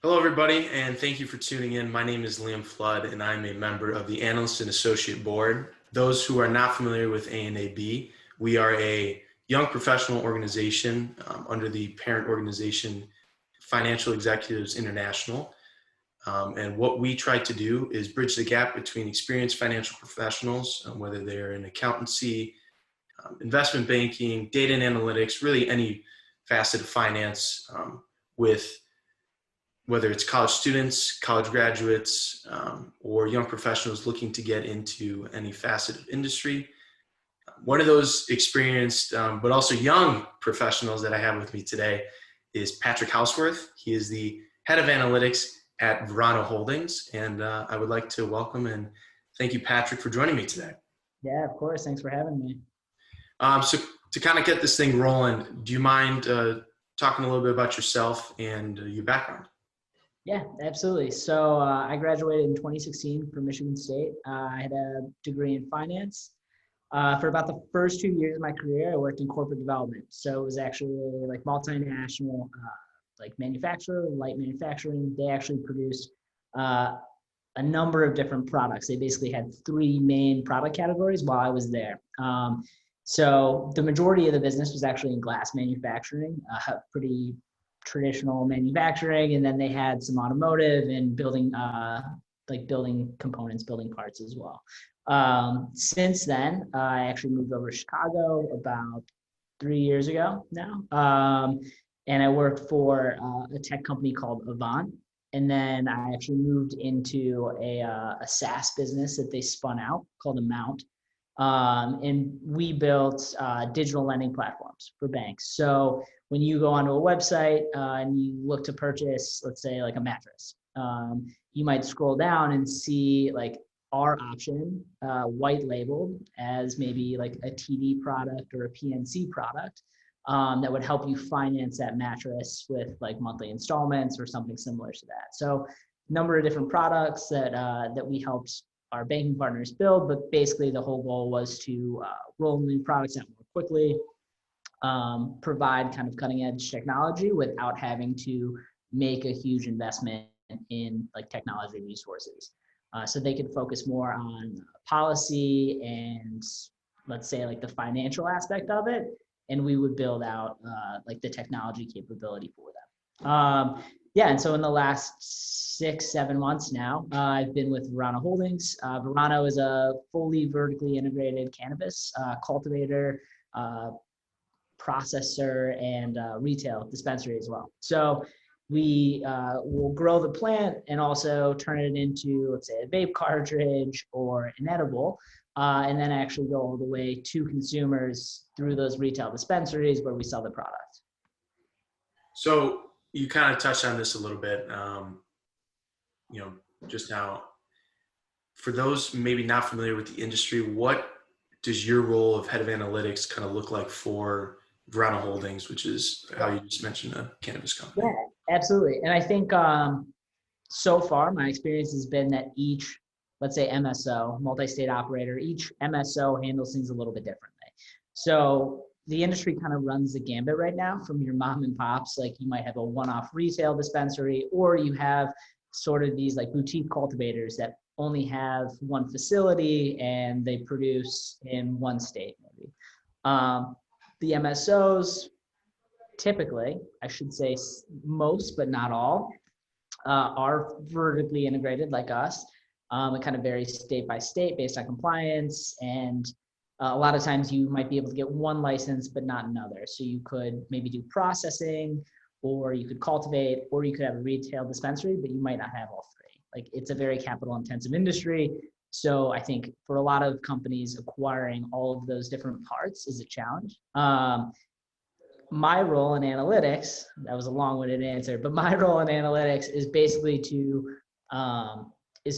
Hello, everybody, and thank you for tuning in. My name is Liam Flood, and I'm a member of the Analyst and Associate Board. Those who are not familiar with A&AB, we are a young professional organization under the parent organization Financial Executives International. And what we try to do is bridge the gap between experienced financial professionals, whether they're in accountancy, investment banking, data and analytics, really any facet of finance, with whether it's college students, college graduates, or young professionals looking to get into any facet of industry. One of those experienced, but also young professionals that I have with me today is Patrick Hauswirth. He is the head of analytics at Verano Holdings, and I would like to welcome and thank you, Patrick, for joining me today. Yeah, of course. Thanks for having me. So to kind of get this thing rolling, do you mind talking a little bit about yourself and your background? Yeah, absolutely. So I graduated in 2016 from Michigan State. I had a degree in finance. For about the first 2 years of my career, I worked in corporate development. So it was actually like multinational, like manufacturer, light manufacturing. They actually produced a number of different products. They basically had three main product categories while I was there. So the majority of the business was actually in glass manufacturing, pretty traditional manufacturing, and then they had some automotive and building, like building components, building parts as well. Since then, I actually moved over to Chicago about 3 years ago now, and I worked for a tech company called Avant. And then I actually moved into a SaaS business that they spun out called Amount. And we built digital lending platforms for banks. So when you go onto a website and you look to purchase, let's say like a mattress, you might scroll down and see like our option white labeled as maybe like a TD product or a PNC product that would help you finance that mattress with like monthly installments or something similar to that. So a number of different products that we helped our banking partners build, but basically the whole goal was to roll new products out more quickly, provide kind of cutting edge technology without having to make a huge investment in like technology resources. So they could focus more on policy and let's say like the financial aspect of it, and we would build out like the technology capability for them. Yeah, and so in the last 6-7 months now, I've been with Verano Holdings. Verano is a fully vertically integrated cannabis cultivator, processor, and retail dispensary as well. So we will grow the plant and also turn it into, let's say, a vape cartridge or an edible, and then actually go all the way to consumers through those retail dispensaries where we sell the product. So you kind of touched on this a little bit, just now. For those maybe not familiar with the industry, what does your role of head of analytics kind of look like for Verano Holdings, which is how you just mentioned a cannabis company? Yeah, absolutely. And I think so far my experience has been that each, let's say MSO, multi-state operator, each MSO handles things a little bit differently. So the industry kind of runs the gambit right now from your mom and pops, like you might have a one-off retail dispensary, or you have sort of these like boutique cultivators that only have one facility and they produce in one state maybe. The MSOs, typically, I should say most, but not all, are vertically integrated like us. It kind of varies state by state based on compliance, and a lot of times you might be able to get one license but not another. So you could maybe do processing, or you could cultivate, or you could have a retail dispensary, but you might not have all three. Like it's a very capital intensive industry. So I think for a lot of companies, acquiring all of those different parts is a challenge. My role in analytics, that was a long-winded answer, but my role in analytics is basically to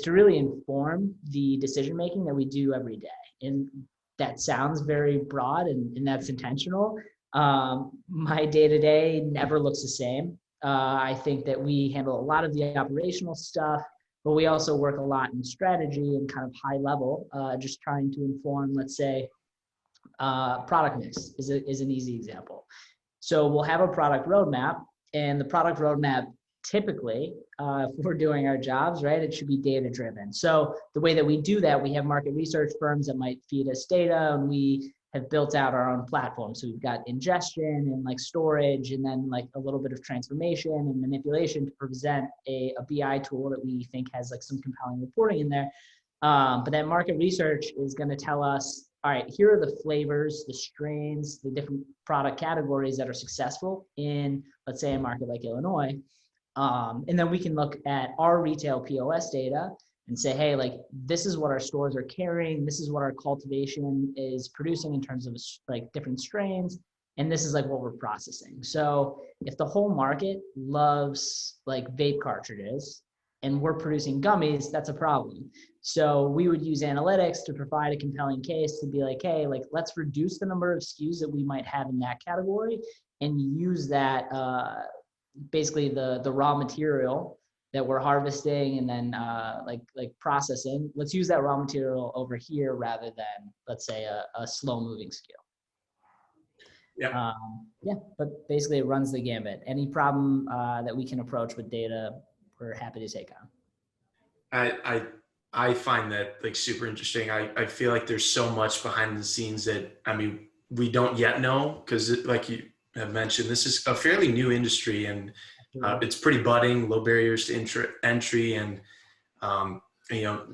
really inform the decision-making that we do every day. And that sounds very broad, and that's intentional. My day-to-day never looks the same. I think that we handle a lot of the operational stuff, but we also work a lot in strategy and kind of high level, just trying to inform, let's say, product mix is an easy example. So we'll have a product roadmap, and the product roadmap typically, if we're doing our jobs, right, it should be data driven. So the way that we do that, we have market research firms that might feed us data, and we have built out our own platform. So we've got ingestion and like storage, and then like a little bit of transformation and manipulation to present a BI tool that we think has like some compelling reporting in there. But that market research is going to tell us, all right, here are the flavors, the strains, the different product categories that are successful in, let's say, a market like Illinois. And then we can look at our retail POS data and say, hey, like, this is what our stores are carrying. This is what our cultivation is producing in terms of like different strains. And this is like what we're processing. So if the whole market loves like vape cartridges and we're producing gummies, that's a problem. So we would use analytics to provide a compelling case to be like, hey, like, let's reduce the number of SKUs that we might have in that category and use that, basically the raw material that we're harvesting and then like processing. Let's use that raw material over here rather than, let's say, a slow moving SKU. Yeah. Yeah, but basically it runs the gambit. Any problem that we can approach with data, we're happy to take on. I find that like super interesting. I feel like there's so much behind the scenes that, I mean, we don't yet know, because like you have mentioned, this is a fairly new industry, and it's pretty budding, low barriers to entry, and you know,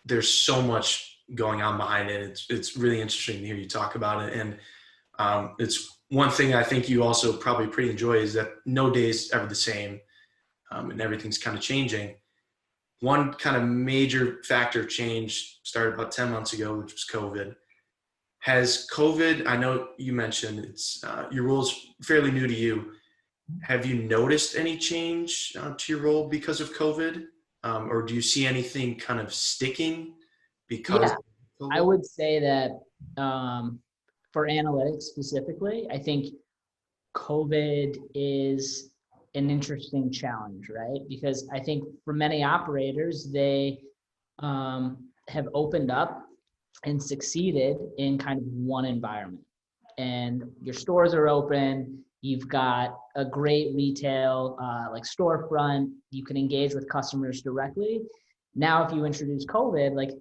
there's so much going on behind it. It's really interesting to hear you talk about it, and it's one thing I think you also probably pretty enjoy is that no day is ever the same, and everything's kind of changing. One kind of major factor change started about 10 months ago, which was COVID. Has COVID, I know you mentioned it's your role's fairly new to you. Have you noticed any change to your role because of COVID? Or do you see anything kind of sticking because of COVID? I would say that for analytics specifically, I think COVID is an interesting challenge, right? Because I think for many operators, they have opened up and succeeded in kind of one environment. And your stores are open, you've got a great retail like storefront, you can engage with customers directly. Now, if you introduce COVID, like,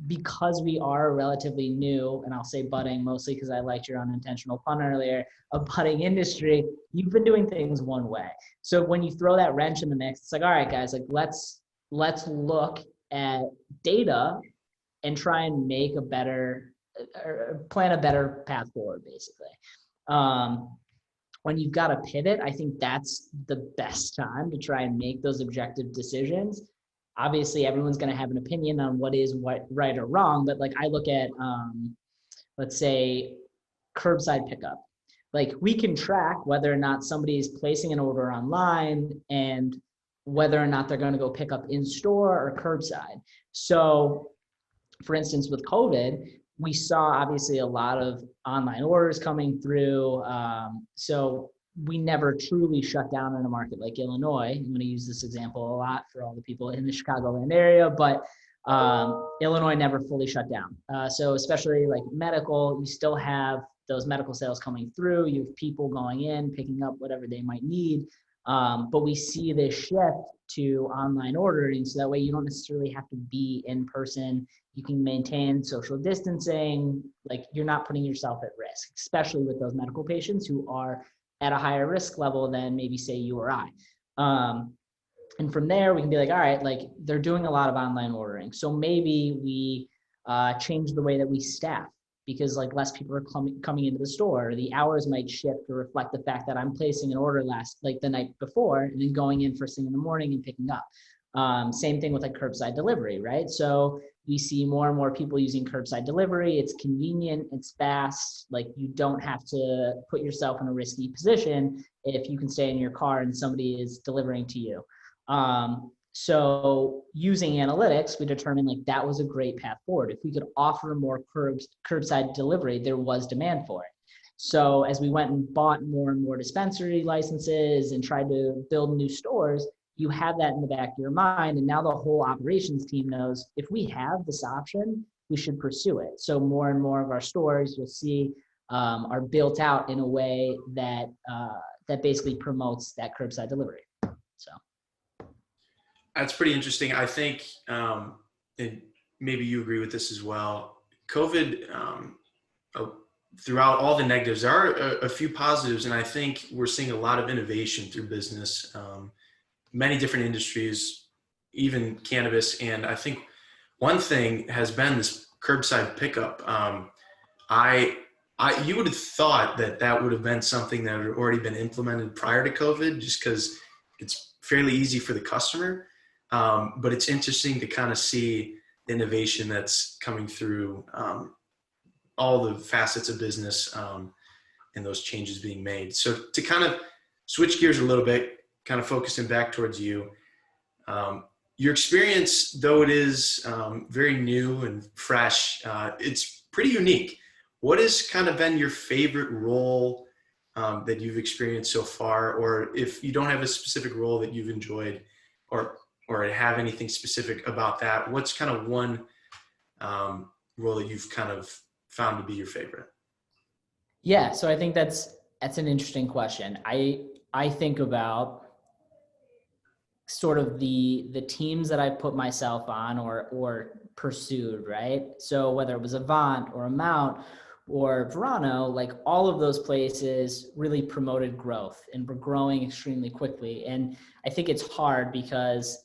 because we are relatively new, and I'll say budding mostly because I liked your unintentional pun earlier, a budding industry, you've been doing things one way. So when you throw that wrench in the mix, it's like, all right, guys, like let's look at data and try and make a better, or plan a better path forward, basically. When you've got to pivot, I think that's the best time to try and make those objective decisions. Obviously, everyone's going to have an opinion on what is right or wrong, but like I look at, let's say, curbside pickup. Like, we can track whether or not somebody is placing an order online and whether or not they're going to go pick up in store or curbside. So, for instance, with COVID, we saw obviously a lot of online orders coming through. So we never truly shut down in a market like Illinois. I'm going to use this example a lot for all the people in the Chicagoland area, but Illinois never fully shut down. So especially like medical, you still have those medical sales coming through. You have people going in, picking up whatever they might need. But we see this shift to online ordering, so that way you don't necessarily have to be in person. You can maintain social distancing. Like, you're not putting yourself at risk, especially with those medical patients who are at a higher risk level than maybe say you or I. And from there, we can be like, all right, like, they're doing a lot of online ordering. So maybe we change the way that we staff, because like less people are coming into the store. The hours might shift to reflect the fact that I'm placing an order the night before and then going in first thing in the morning and picking up. Same thing with like curbside delivery, right? So we see more and more people using curbside delivery. It's convenient, it's fast. Like, you don't have to put yourself in a risky position if you can stay in your car and somebody is delivering to you. So using analytics, we determined like that was a great path forward. If we could offer more curbside delivery, there was demand for it. So as we went and bought more and more dispensary licenses and tried to build new stores, you have that in the back of your mind. And now the whole operations team knows, if we have this option, we should pursue it. So more and more of our stores, you'll see, are built out in a way that that basically promotes that curbside delivery. So. That's pretty interesting. I think, and maybe you agree with this as well. COVID, uh, throughout all the negatives, there are a few positives, and I think we're seeing a lot of innovation through business, many different industries, even cannabis. And I think one thing has been this curbside pickup. I, you would have thought that that would have been something that had already been implemented prior to COVID, just because it's fairly easy for the customer. But it's interesting to kind of see the innovation that's coming through all the facets of business and those changes being made. So to kind of switch gears a little bit, kind of focusing back towards you, your experience, though it is very new and fresh, it's pretty unique. What has kind of been your favorite role that you've experienced so far? Or if you don't have a specific role that you've enjoyed or have anything specific about that, what's kind of one role that you've kind of found to be your favorite? Yeah, so I think that's an interesting question. I think about sort of the teams that I put myself on or pursued, right? So whether it was Avant or Amount or Verano, like all of those places really promoted growth and were growing extremely quickly. And I think it's hard because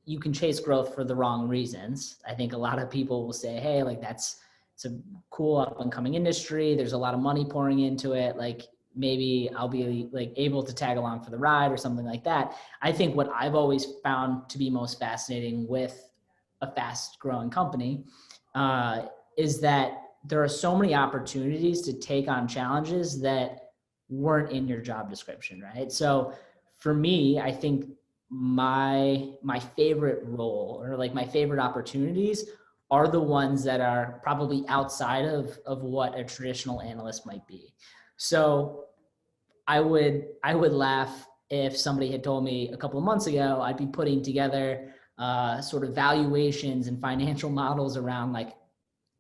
you can chase growth for the wrong reasons. I think a lot of people will say, hey, like it's a cool up and coming industry. There's a lot of money pouring into it. Like maybe I'll be like able to tag along for the ride or something like that. I think what I've always found to be most fascinating with a fast growing company is that there are so many opportunities to take on challenges that weren't in your job description, right? So for me, I think my favorite role or like my favorite opportunities are the ones that are probably outside of what a traditional analyst might be. So I would laugh if somebody had told me a couple of months ago I'd be putting together sort of valuations and financial models around like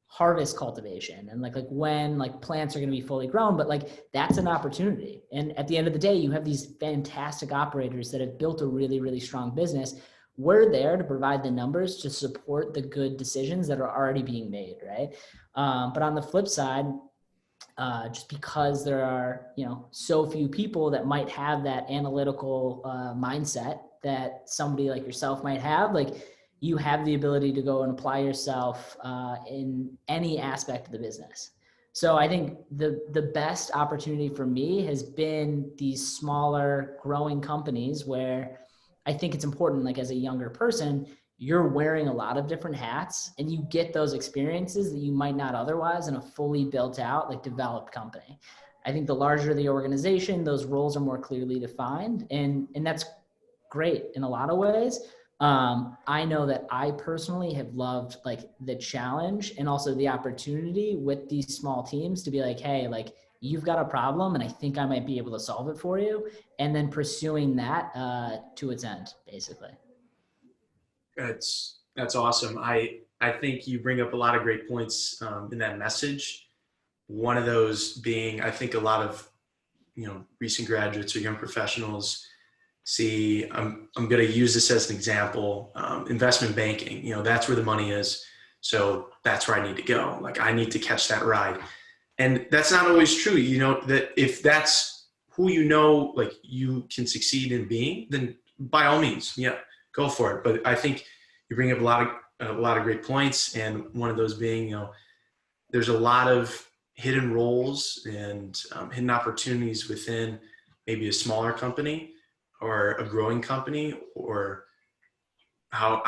harvest cultivation and like when like plants are going to be fully grown, but like that's an opportunity. And at the end of the day, you have these fantastic operators that have built a really, really strong business. We're there to provide the numbers to support the good decisions that are already being made, right? But on the flip side, just because there are, so few people that might have that analytical mindset that somebody like yourself might have, like you have the ability to go and apply yourself in any aspect of the business. So I think the best opportunity for me has been these smaller growing companies where I think it's important, like as a younger person, you're wearing a lot of different hats and you get those experiences that you might not otherwise in a fully built out, like developed company. I think the larger the organization, those roles are more clearly defined and that's great in a lot of ways. I know that I personally have loved like the challenge and also the opportunity with these small teams to be like, hey, like you've got a problem and I think I might be able to solve it for you. And then pursuing that to its end, basically. That's awesome. I think you bring up a lot of great points in that message. One of those being, I think a lot of recent graduates or young professionals see. I'm going to use this as an example. Investment banking. That's where the money is. So that's where I need to go. Like I need to catch that ride, and that's not always true. That if that's who like you can succeed in being, then by all means, yeah, go for it. But I think you bring up a lot of great points, and one of those being, there's a lot of hidden roles and hidden opportunities within maybe a smaller company or a growing company, or how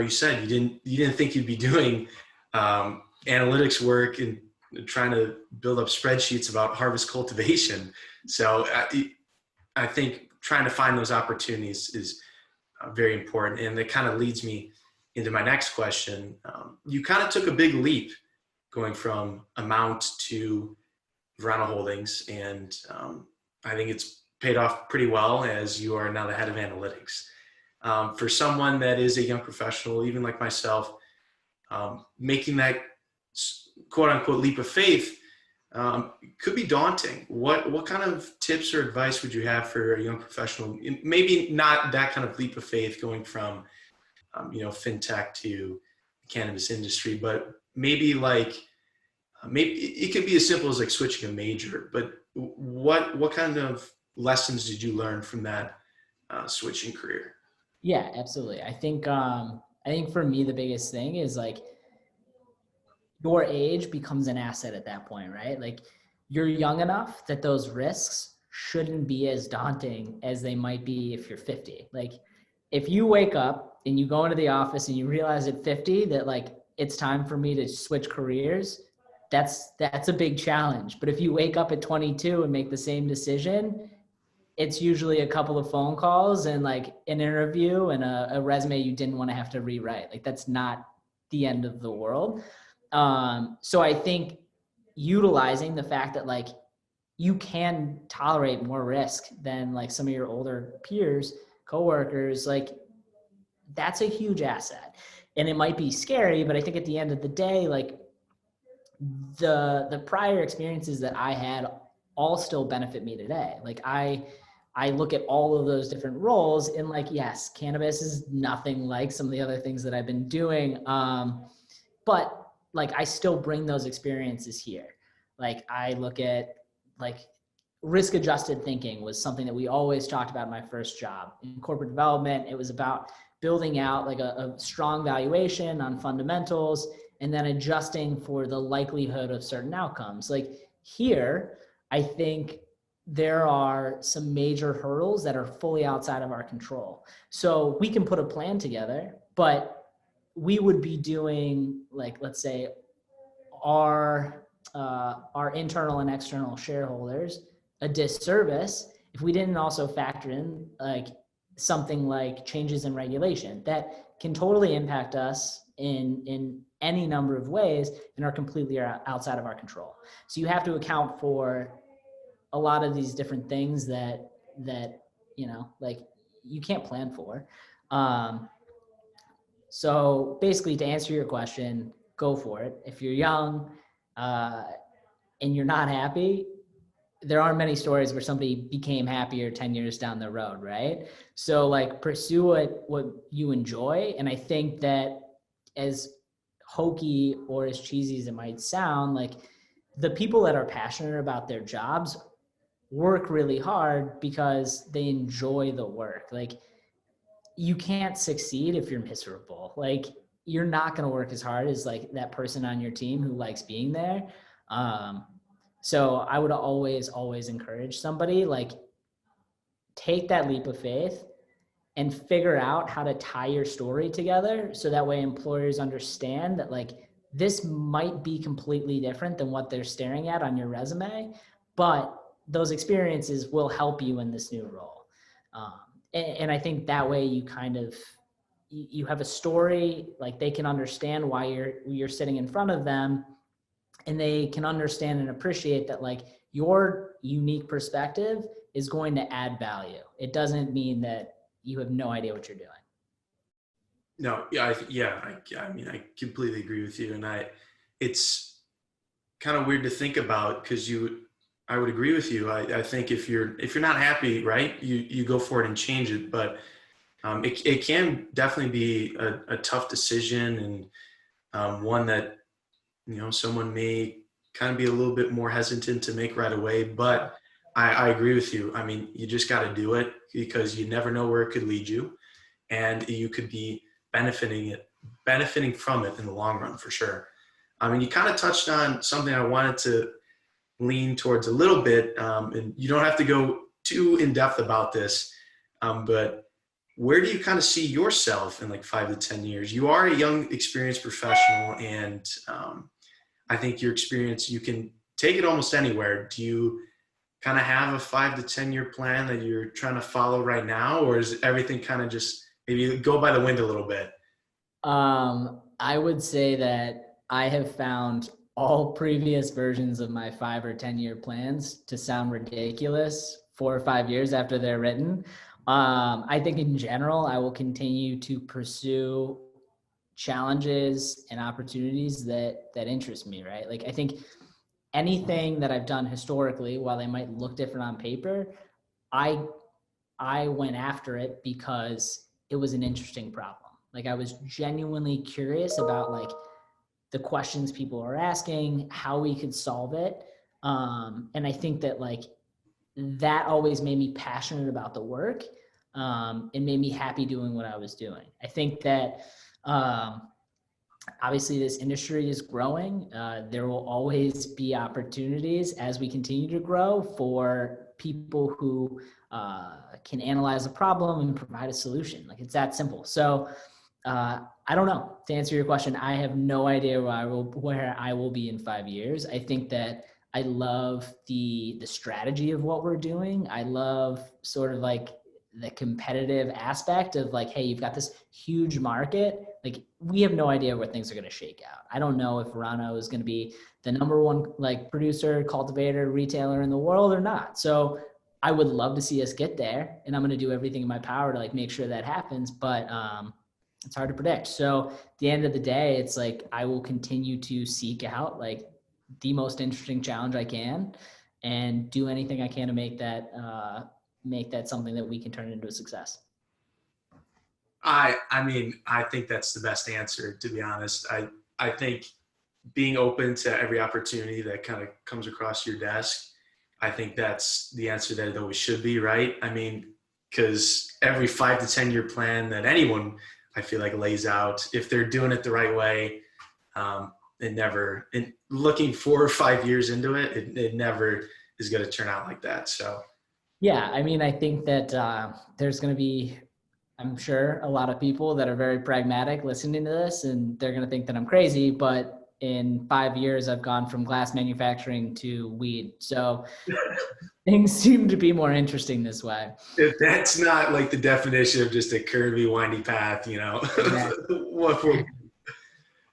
you said you didn't think you'd be doing analytics work and trying to build up spreadsheets about harvest cultivation. So I think trying to find those opportunities is very important. And that kind of leads me into my next question. You kind of took a big leap going from Amount to Verano Holdings, and I think it's paid off pretty well as you are now the head of analytics. For someone that is a young professional, even like myself, making that quote unquote leap of faith, could be daunting. What kind of tips or advice would you have for a young professional? Maybe not that kind of leap of faith going from fintech to the cannabis industry, but maybe maybe it could be as simple as like switching a major. But what kind of lessons did you learn from that switching career? Yeah, absolutely. I think for me the biggest thing is like your age becomes an asset at that point, right? Like you're young enough that those risks shouldn't be as daunting as they might be if you're 50. Like if you wake up and you go into the office and you realize at 50 that like it's time for me to switch careers, that's a big challenge. But if you wake up at 22 and make the same decision, it's usually a couple of phone calls and like an interview and a resume you didn't want to have to rewrite. Like that's not the end of the world. So I think utilizing the fact that like you can tolerate more risk than like some of your older peers, coworkers, like that's a huge asset. And it might be scary, but I think at the end of the day, like the prior experiences that I had all still benefit me today. Like I look at all of those different roles and like, yes, cannabis is nothing like some of the other things that I've been doing. But like, I still bring those experiences here. Like I look at like risk adjusted thinking was something that we always talked about in my first job in corporate development. It was about building out like a strong valuation on fundamentals and then adjusting for the likelihood of certain outcomes. Like here, I think there are some major hurdles that are fully outside of our control. So we can put a plan together, but we would be doing like, let's say our internal and external shareholders a disservice if we didn't also factor in like something like changes in regulation that can totally impact us in any number of ways and are completely outside of our control. So you have to account for a lot of these different things that like you can't plan for. So basically, to answer your question, go for it. If you're young and you're not happy, there aren't many stories where somebody became happier 10 years down the road, right? So like pursue what you enjoy. And I think that as hokey or as cheesy as it might sound, like the people that are passionate about their jobs work really hard because they enjoy the work. Like you can't succeed if you're miserable. Like you're not going to work as hard as like that person on your team who likes being there. So I would always encourage somebody like take that leap of faith and figure out how to tie your story together. So that way employers understand that like this might be completely different than what they're staring at on your resume, but those experiences will help you in this new role. And I think that way you kind of, you have a story, like they can understand why you're sitting in front of them and they can understand and appreciate that like your unique perspective is going to add value. It doesn't mean that you have no idea what you're doing. No, I mean, I completely agree with you. And it's kind of weird to think about because I would agree with you. I think if you're not happy, right, you go for it and change it. But it can definitely be a tough decision and one that, someone may kind of be a little bit more hesitant to make right away. But I agree with you. I mean, you just got to do it because you never know where it could lead you. And you could be benefiting from it in the long run for sure. I mean, you kind of touched on something I wanted to lean towards a little bit, and you don't have to go too in depth about this, but where do you kind of see yourself in like 5 to 10 years? You are a young, experienced professional, and I think your experience, you can take it almost anywhere. Do you kind of have a 5 to 10 year plan that you're trying to follow right now, or is everything kind of just maybe go by the wind a little bit? I would say that I have found all previous versions of my 5 or 10 year plans to sound ridiculous 4 or 5 years after they're written. I think in general, I will continue to pursue challenges and opportunities that interest me, right? Like I think anything that I've done historically, while they might look different on paper, I went after it because it was an interesting problem. Like I was genuinely curious about like the questions people are asking, how we could solve it. And I think that like that always made me passionate about the work. It made me happy doing what I was doing. I think that obviously this industry is growing. There will always be opportunities as we continue to grow for people who can analyze a problem and provide a solution. Like it's that simple. So I don't know. To answer your question, I have no idea where I will be in 5 years. I think that I love the strategy of what we're doing. I love sort of like the competitive aspect of like, hey, you've got this huge market. Like we have no idea where things are going to shake out. I don't know if Verano is going to be the number one like producer, cultivator, retailer in the world or not. So I would love to see us get there, and I'm going to do everything in my power to like make sure that happens. But it's hard to predict. So at the end of the day, it's like I will continue to seek out like the most interesting challenge I can and do anything I can to make that something that we can turn into a success. I mean, I think that's the best answer, to be honest. I think being open to every opportunity that kind of comes across your desk, I think that's the answer that it always should be, right? I mean, because every 5 to 10 year plan that anyone I feel like lays out, if they're doing it the right way, and looking 4 or 5 years into it, it never is going to turn out like that. So, yeah, I mean, I think that there's going to be, I'm sure, a lot of people that are very pragmatic listening to this, and they're going to think that I'm crazy, but in 5 years, I've gone from glass manufacturing to weed. So things seem to be more interesting this way. if that's not like the definition of just a curvy, windy path, Yeah.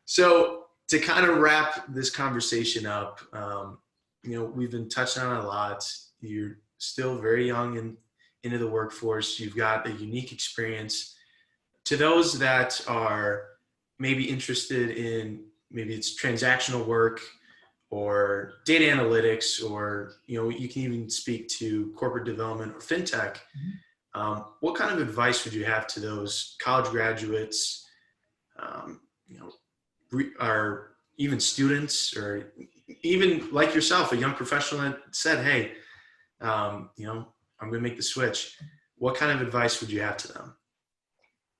So to kind of wrap this conversation up, we've been touching on it a lot. You're still very young and into the workforce. You've got a unique experience. To those that are maybe interested in, maybe it's transactional work or data analytics, or you can even speak to corporate development or fintech. What kind of advice would you have to those college graduates, or even students, or even like yourself, a young professional that said, hey, I'm going to make the switch? What kind of advice would you have to them?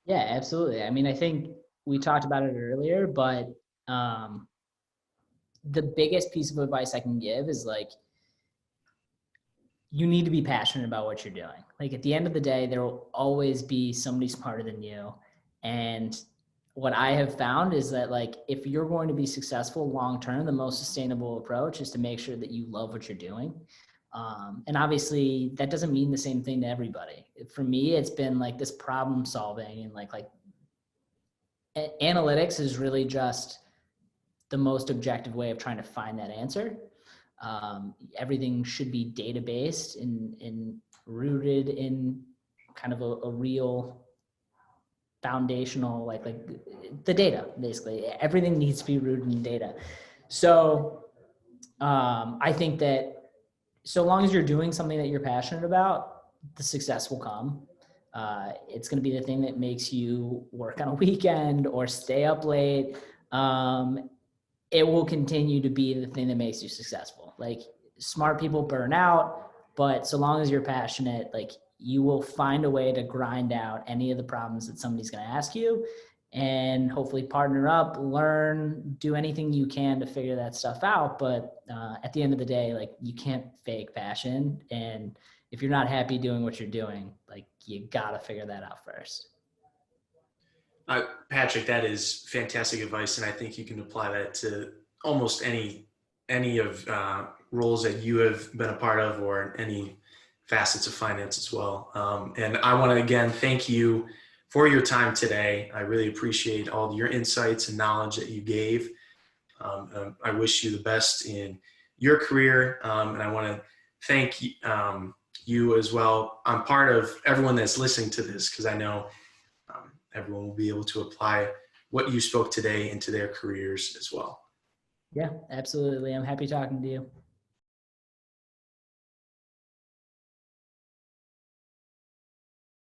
Yeah, absolutely. I mean, I think we talked about it earlier, but the biggest piece of advice I can give is like, you need to be passionate about what you're doing. Like at the end of the day, there will always be somebody smarter than you. And what I have found is that like, if you're going to be successful long-term, the most sustainable approach is to make sure that you love what you're doing. And obviously that doesn't mean the same thing to everybody. For me, it's been like this problem solving, and like analytics is really just the most objective way of trying to find that answer. Everything should be data-based and rooted in kind of a real foundational, like the data, basically. Everything needs to be rooted in data. So I think that so long as you're doing something that you're passionate about, the success will come. It's going to be the thing that makes you work on a weekend or stay up late. It will continue to be the thing that makes you successful. Like smart people burn out, but so long as you're passionate, like you will find a way to grind out any of the problems that somebody's going to ask you, and hopefully partner up, learn, do anything you can to figure that stuff out. But at the end of the day, like you can't fake passion. And if you're not happy doing what you're doing, like you got to figure that out first. Patrick, that is fantastic advice, and I think you can apply that to almost any of roles that you have been a part of, or any facets of finance as well. And I want to again thank you for your time today. I really appreciate all your insights and knowledge that you gave. I wish you the best in your career, and I want to thank you as well. I'm part of everyone that's listening to this, because I know everyone will be able to apply what you spoke today into their careers as well. Yeah, absolutely. I'm happy talking to you.